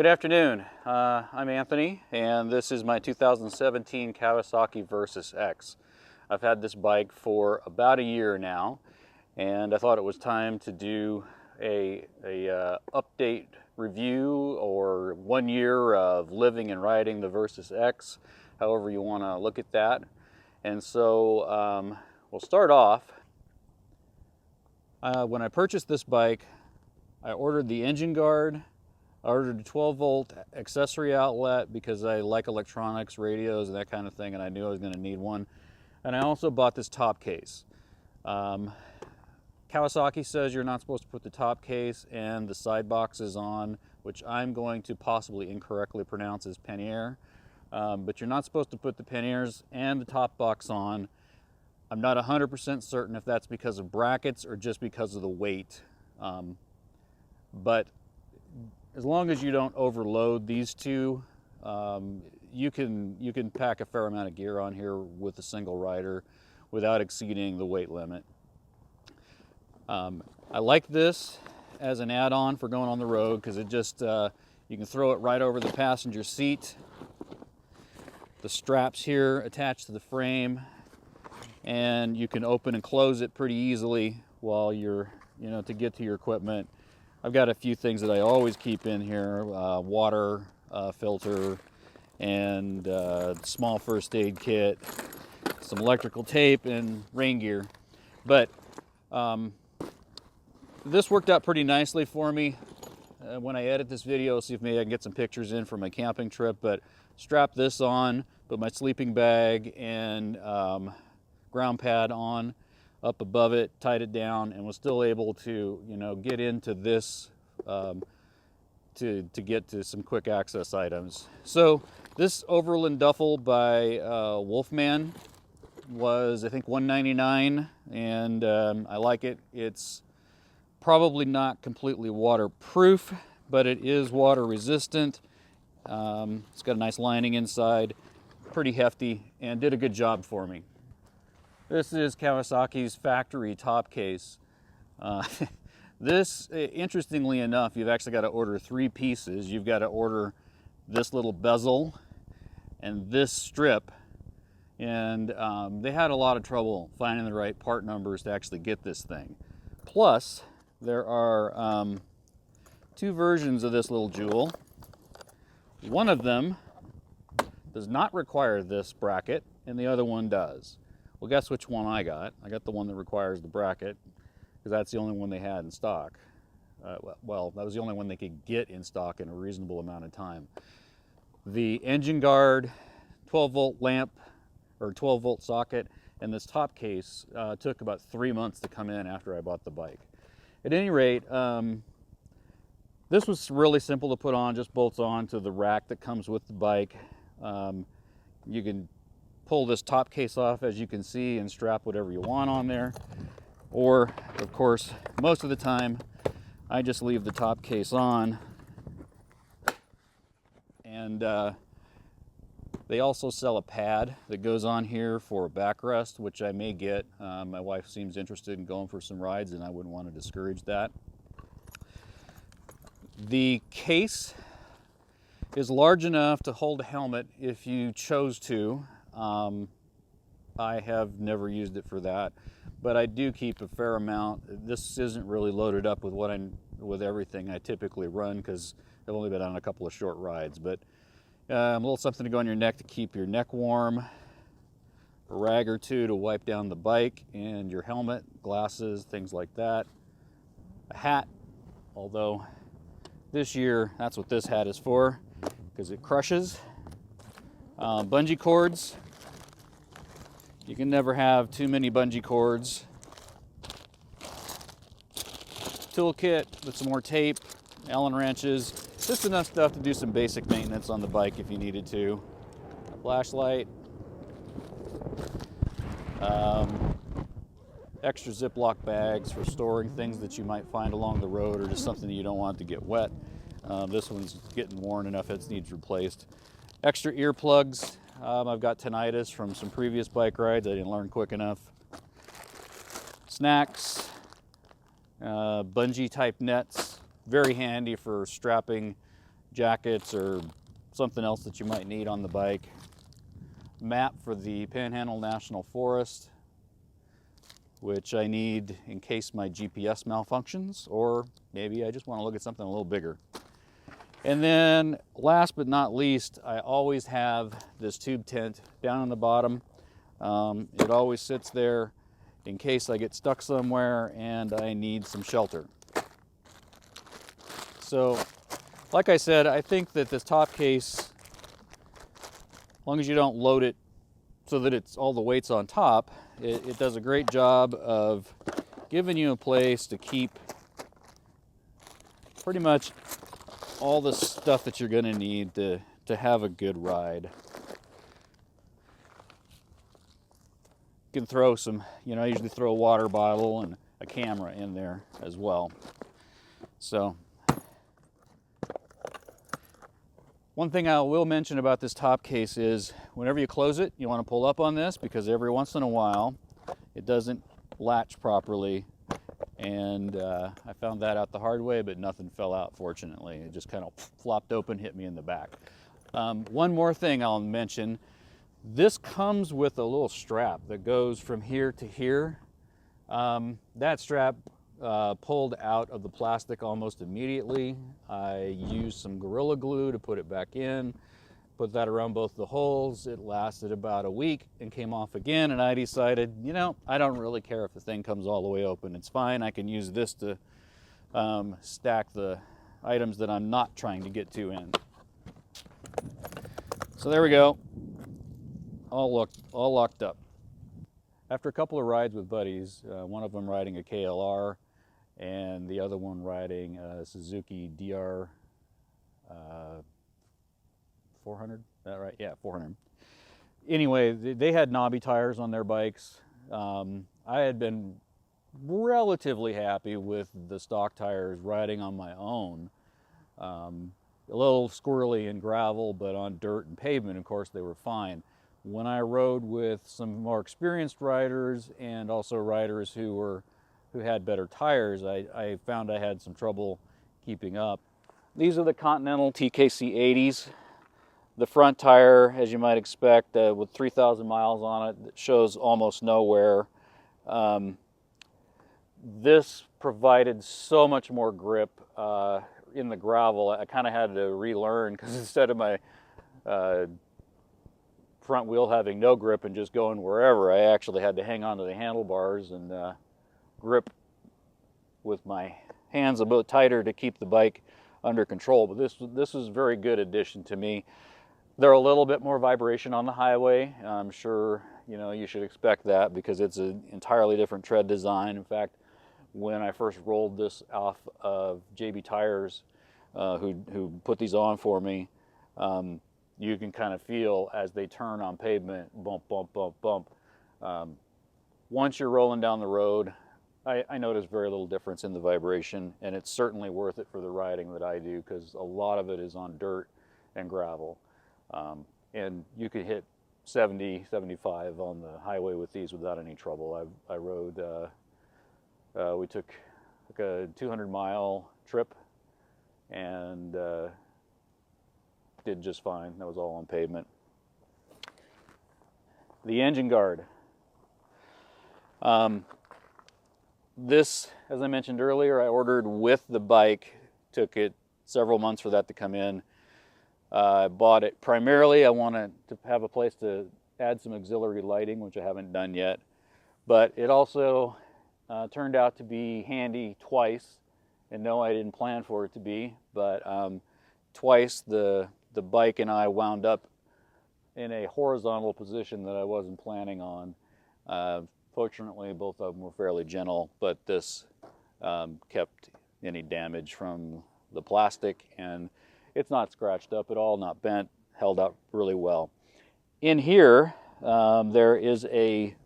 Good afternoon. I'm Anthony, and this is my 2017 Kawasaki Versys X. I've had this bike for about a year now, and I thought it was time to do a update review, or 1 year of living and riding the Versys X, however you want to look at that. And so we'll start off. When I purchased this bike, I ordered the engine guard. I ordered a 12-volt accessory outlet because I like electronics, radios, and that kind of thing, and I knew I was going to need one. And I also bought this top case. Kawasaki says you're not supposed to put the top case and the side boxes on, which I'm going to possibly incorrectly pronounce as pannier. But you're not supposed to put the panniers and the top box on. I'm not 100% certain if that's because of brackets or just because of the weight. But as long as you don't overload these two, you can pack a fair amount of gear on here with a single rider without exceeding the weight limit. I like this as an add-on for going on the road because it just you can throw it right over the passenger seat. The straps here attach to the frame, and you can open and close it pretty easily while you're, to get to your equipment. I've got a few things that I always keep in here, water filter, and small first aid kit, some electrical tape, and rain gear. But this worked out pretty nicely for me. When I edit this video, see if maybe I can get some pictures in from my camping trip. But strap this on, put my sleeping bag and ground pad on up above it, tied it down, and was still able to, get into this to get to some quick access items. So this Overland Duffel by Wolfman was, I think, $1.99, and I like it. It's probably not completely waterproof, but it is water resistant. It's got a nice lining inside, pretty hefty, and did a good job for me. This is Kawasaki's factory top case. This, interestingly enough, you've actually got to order 3 pieces. You've got to order this little bezel and this strip. And they had a lot of trouble finding the right part numbers to actually get this thing. Plus, there are 2 versions of this little jewel. One of them does not require this bracket, and the other one does. Well, guess which one I got? I got the one that requires the bracket, because that's the only one they had in stock. Well, that was the only one they could get in stock in a reasonable amount of time. The engine guard, 12-volt lamp, or 12-volt socket, and this top case took about 3 months to come in after I bought the bike. At any rate, this was really simple to put on, just bolts on to the rack that comes with the bike. You can pull this top case off, as you can see, and strap whatever you want on there. Or, of course, most of the time, I just leave the top case on. And they also sell a pad that goes on here for backrest, which I may get. My wife seems interested in going for some rides, and I wouldn't want to discourage that. The case is large enough to hold a helmet if you chose to. I have never used it for that, but I do keep a fair amount. This isn't really loaded up with with everything I typically run, because I've only been on a couple of short rides. But a little something to go on your neck to keep your neck warm, a rag or 2 to wipe down the bike, and your helmet, glasses, things like that. A hat, although this year that's what this hat is for, because it crushes. Bungee cords. You can never have too many bungee cords. Toolkit with some more tape, Allen wrenches, just enough stuff to do some basic maintenance on the bike if you needed to. A flashlight. Extra Ziploc bags for storing things that you might find along the road, or just something that you don't want to get wet. This one's getting worn enough, it needs replaced. Extra earplugs. I've got tinnitus from some previous bike rides. I didn't learn quick enough. Snacks, bungee type nets, very handy for strapping jackets or something else that you might need on the bike. Map for the Panhandle National Forest, which I need in case my GPS malfunctions, or maybe I just want to look at something a little bigger. And then last but not least, I always have this tube tent down on the bottom. It always sits there in case I get stuck somewhere and I need some shelter. So, like I said, I think that this top case, as long as you don't load it so that it's all the weight's on top, it does a great job of giving you a place to keep pretty much all the stuff that you're going to need to have a good ride. You can throw some, I usually throw a water bottle and a camera in there as well. So, one thing I will mention about this top case is whenever you close it, you want to pull up on this, because every once in a while it doesn't latch properly. And I found that out the hard way, but nothing fell out, fortunately. It just kind of flopped open, hit me in the back. One more thing I'll mention. This comes with a little strap that goes from here to here. That strap pulled out of the plastic almost immediately. I used some Gorilla Glue to put it back in, put that around both the holes. It lasted about a week and came off again, and I decided, I don't really care if the thing comes all the way open. It's fine. I can use this to stack the items that I'm not trying to get to in. So there we go, all locked up. After a couple of rides with buddies, one of them riding a KLR and the other one riding a Suzuki DR 400, is that right? Yeah, 400. Anyway, they had knobby tires on their bikes. I had been relatively happy with the stock tires riding on my own. A little squirrely in gravel, but on dirt and pavement, of course, they were fine. When I rode with some more experienced riders and also riders who had better tires, I found I had some trouble keeping up. These are the Continental TKC 80s. The front tire, as you might expect, with 3,000 miles on it, shows almost nowhere. This provided so much more grip in the gravel. I kind of had to relearn, because instead of my front wheel having no grip and just going wherever, I actually had to hang onto the handlebars and grip with my hands a bit tighter to keep the bike under control. But this was a very good addition to me. They're a little bit more vibration on the highway. I'm sure you should expect that, because it's an entirely different tread design. In fact, when I first rolled this off of JB Tires, who put these on for me, you can kind of feel as they turn on pavement, bump, bump, bump, bump. Once you're rolling down the road, I notice very little difference in the vibration, and it's certainly worth it for the riding that I do, because a lot of it is on dirt and gravel. And you can hit 70, 75 on the highway with these without any trouble. I rode, we took like a 200-mile trip and did just fine. That was all on pavement. The engine guard. This, as I mentioned earlier, I ordered with the bike. Took it several months for that to come in. I bought it primarily, I wanted to have a place to add some auxiliary lighting, which I haven't done yet. But it also turned out to be handy twice. And no, I didn't plan for it to be, but twice the bike and I wound up in a horizontal position that I wasn't planning on. Fortunately, both of them were fairly gentle, but this kept any damage from the plastic, and it's not scratched up at all, not bent, held up really well. In here, there is a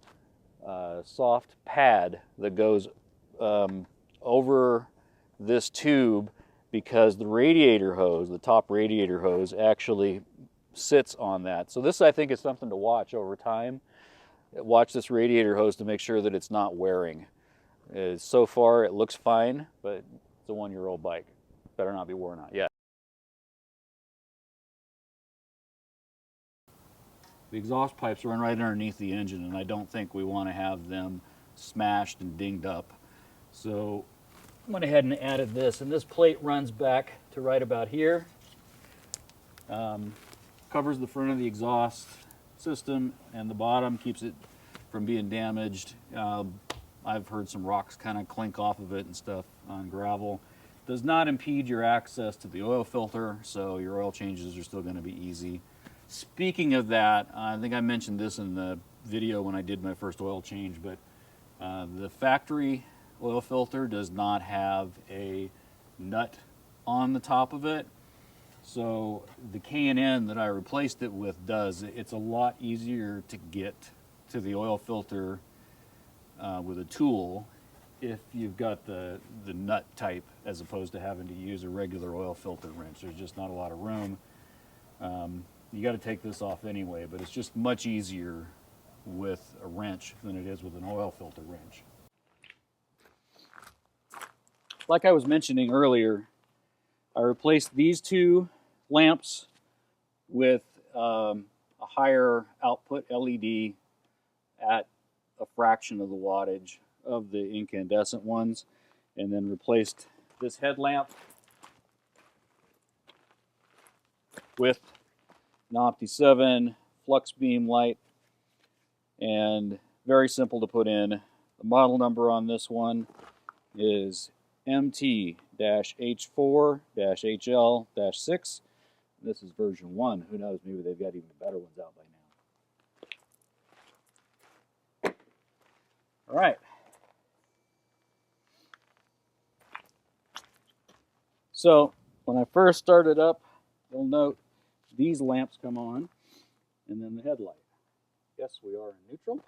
soft pad that goes over this tube, because the radiator hose, the top radiator hose, actually sits on that. So this, I think, is something to watch over time. Watch this radiator hose to make sure that it's not wearing. So far, it looks fine, but it's a one-year-old bike. Better not be worn out yet. The exhaust pipes run right underneath the engine, and I don't think we want to have them smashed and dinged up. So I went ahead and added this, and this plate runs back to right about here. Covers the front of the exhaust system, and the bottom keeps it from being damaged. I've heard some rocks kind of clink off of it and stuff on gravel. Does not impede your access to the oil filter, so your oil changes are still going to be easy. Speaking of that, I think I mentioned this in the video when I did my first oil change, but the factory oil filter does not have a nut on the top of it. So the K&N that I replaced it with does. It's a lot easier to get to the oil filter with a tool if you've got the nut type, as opposed to having to use a regular oil filter wrench. There's just not a lot of room. You got to take this off anyway, but it's just much easier with a wrench than it is with an oil filter wrench. Like I was mentioning earlier, I replaced these two lamps with a higher output LED at a fraction of the wattage of the incandescent ones, and then replaced this headlamp with an Opti 7 flux beam light, and very simple to put in. The model number on this one is MT-H4-HL-6. This is version 1. Who knows, maybe they've got even better ones out by now. All right. So when I first started up, you'll note these lamps come on, and then the headlight. Yes, we are in neutral.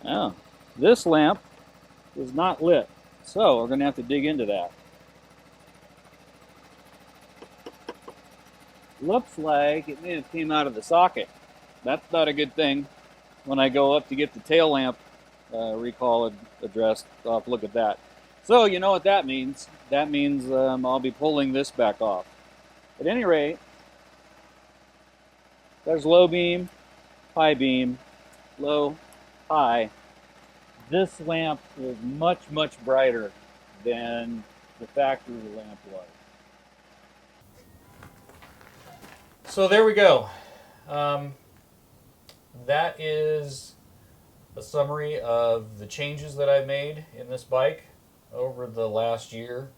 Now, this lamp is not lit, so we're going to have to dig into that. Looks like it may have came out of the socket. That's not a good thing. When I go up to get the tail lamp recall addressed, I'll have to look at that. So you know what that means. That means I'll be pulling this back off. At any rate, there's low beam, high beam, low, high. This lamp is much, much brighter than the factory lamp was. So there we go. That is a summary of the changes that I've made in this bike over the last year.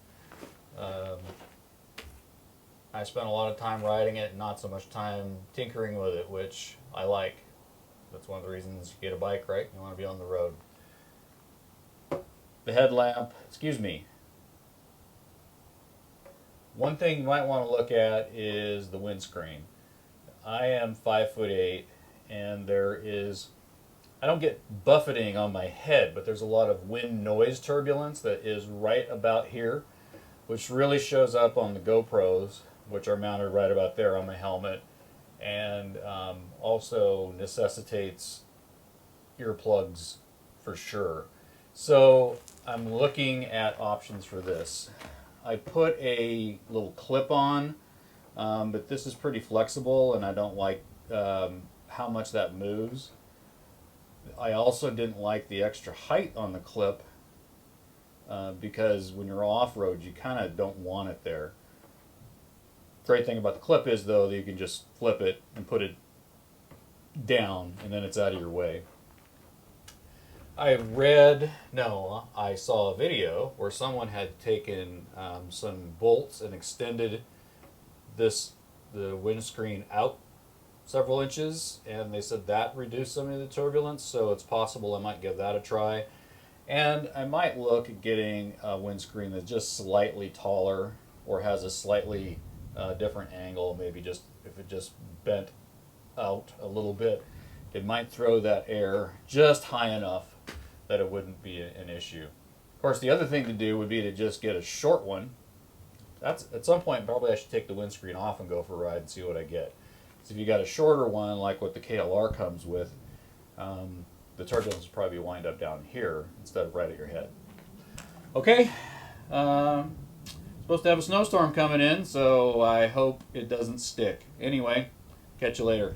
I spent a lot of time riding it and not so much time tinkering with it, which I like. That's one of the reasons you get a bike, right? You want to be on the road. The headlamp, excuse me. One thing you might want to look at is the windscreen. I am 5'8", and there is, I don't get buffeting on my head, but there's a lot of wind noise turbulence that is right about here, which really shows up on the GoPros, which are mounted right about there on my helmet, and also necessitates earplugs for sure. So I'm looking at options for this. I put a little clip on, but this is pretty flexible, and I don't like how much that moves. I also didn't like the extra height on the clip because when you're off-road, you kind of don't want it there. Great thing about the clip is, though, that you can just flip it and put it down, and then it's out of your way. I saw a video where someone had taken some bolts and extended the windscreen out several inches, and they said that reduced some of the turbulence, so it's possible I might give that a try. And I might look at getting a windscreen that's just slightly taller or has a slightly different angle, maybe just if it just bent out a little bit, it might throw that air just high enough that it wouldn't be an issue. Of course, the other thing to do would be to just get a short one. That's at some point probably I should take the windscreen off and go for a ride and see what I get. So if you got a shorter one like what the KLR comes with, the turbulence will probably wind up down here instead of right at your head. Okay, Supposed to have a snowstorm coming in, so I hope it doesn't stick. Anyway, catch you later.